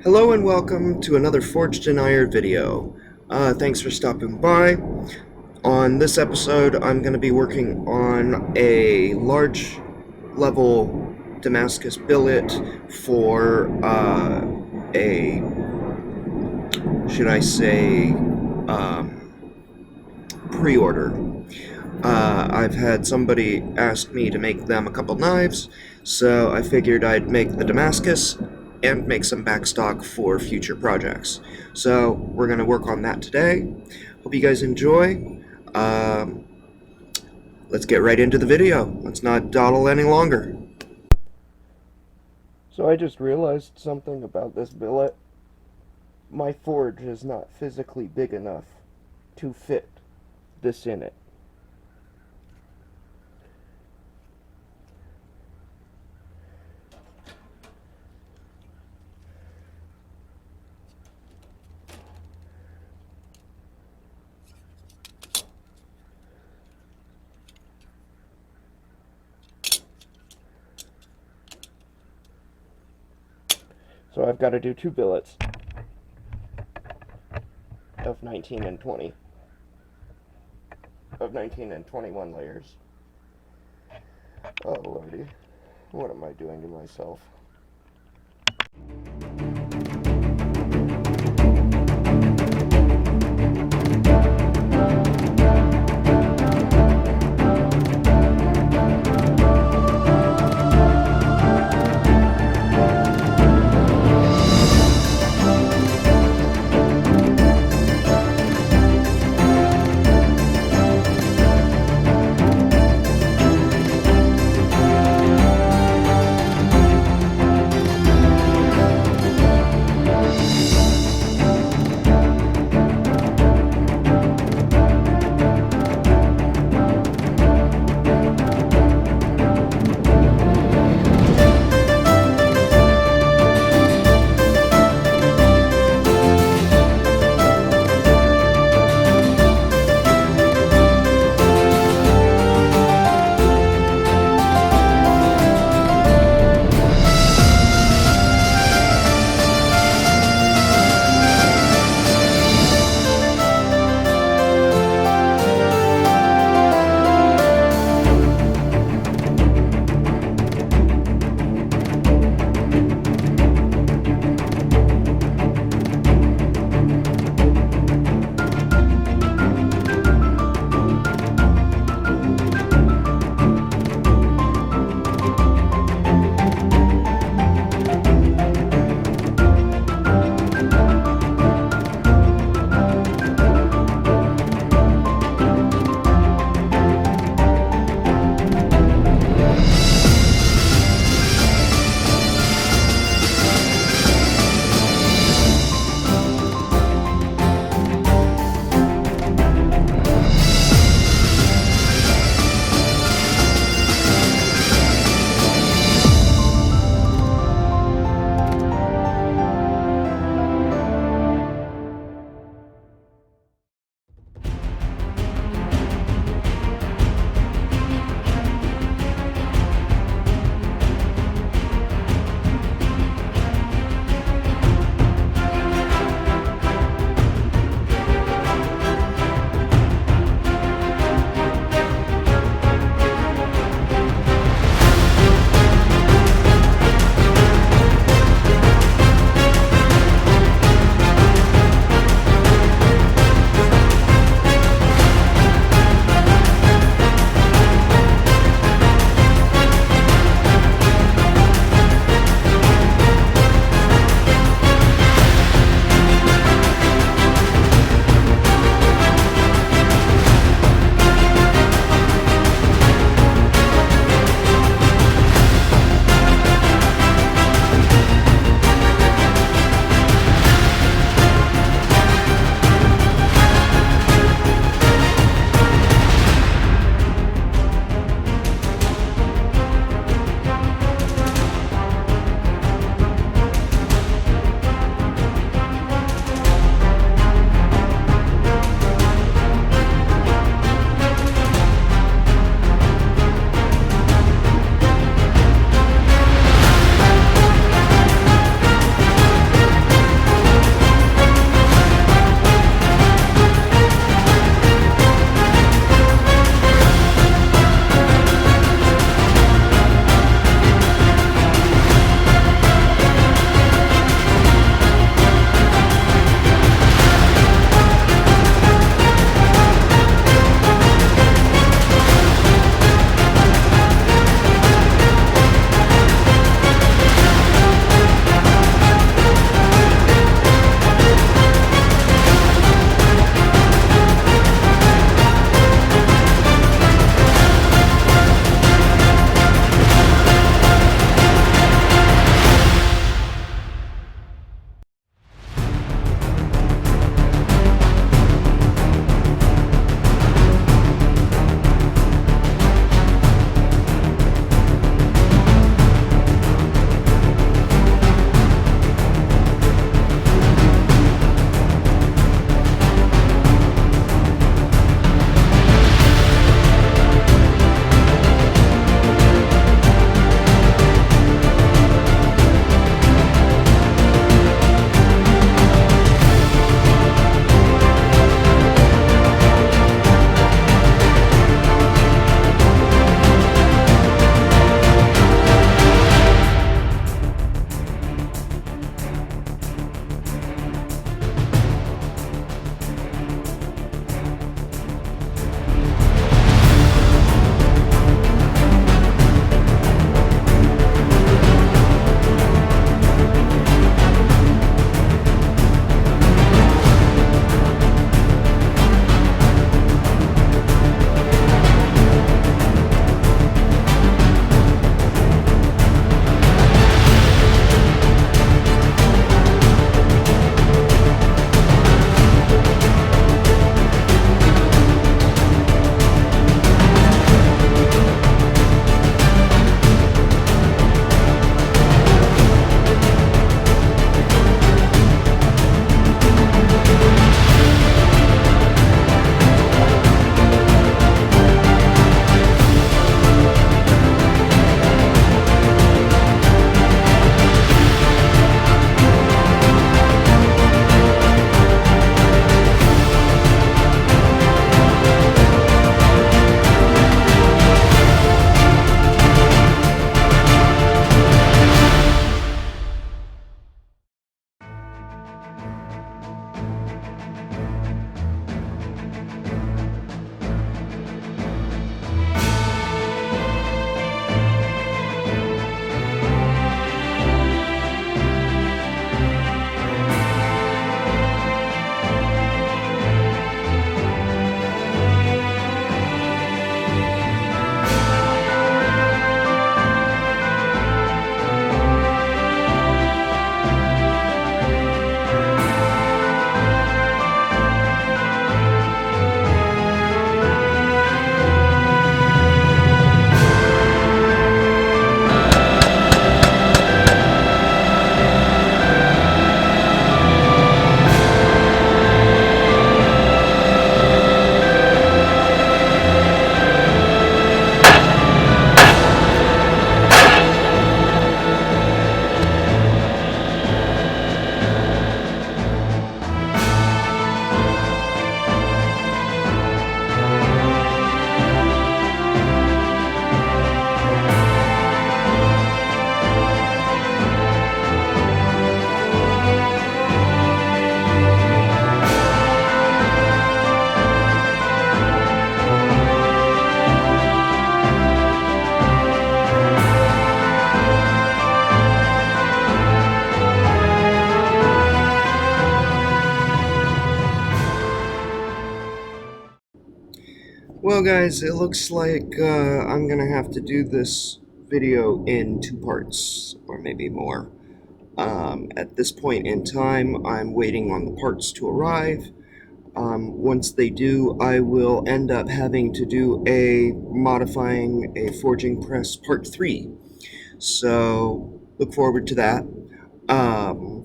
Hello and welcome to another Forged in Iron video. Thanks for stopping by. On this episode, I'm going to be working on a large level Damascus billet for pre-order. I've had somebody ask me to make them a couple knives, so I figured I'd make the Damascus and make some backstock for future projects. So we're going to work on that today. Hope you guys enjoy. Let's get right into the video. Let's not dawdle any longer. So I just realized something about this billet. My forge is not physically big enough to fit this in it. So I've got to do two billets of 19 and 20. Of 19 and 21 layers. Oh lordy, what am I doing to myself? Well, guys, it looks like I'm gonna have to do this video in 2 parts, or maybe more. At this point in time, I'm waiting on the parts to arrive. Once they do, I will end up having to do a modifying a forging press part 3. So, look forward to that. Um,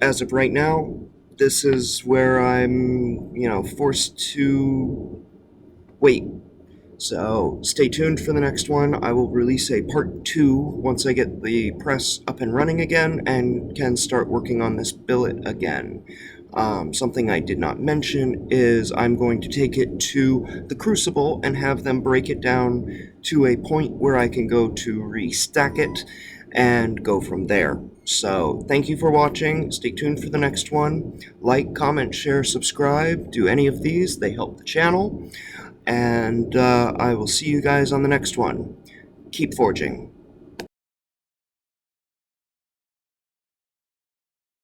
as of right now, this is where I'm, forced to wait. So stay tuned for the next one. I will release a part 2 once I get the press up and running again and can start working on this billet again. Something I did not mention is I'm going to take it to the Crucible and have them break it down to a point where I can go to restack it and go from there. So thank you for watching. Stay tuned for the next one. Like, comment, share, subscribe. Do any of these. They help the channel. And I will see you guys on the next one. Keep forging.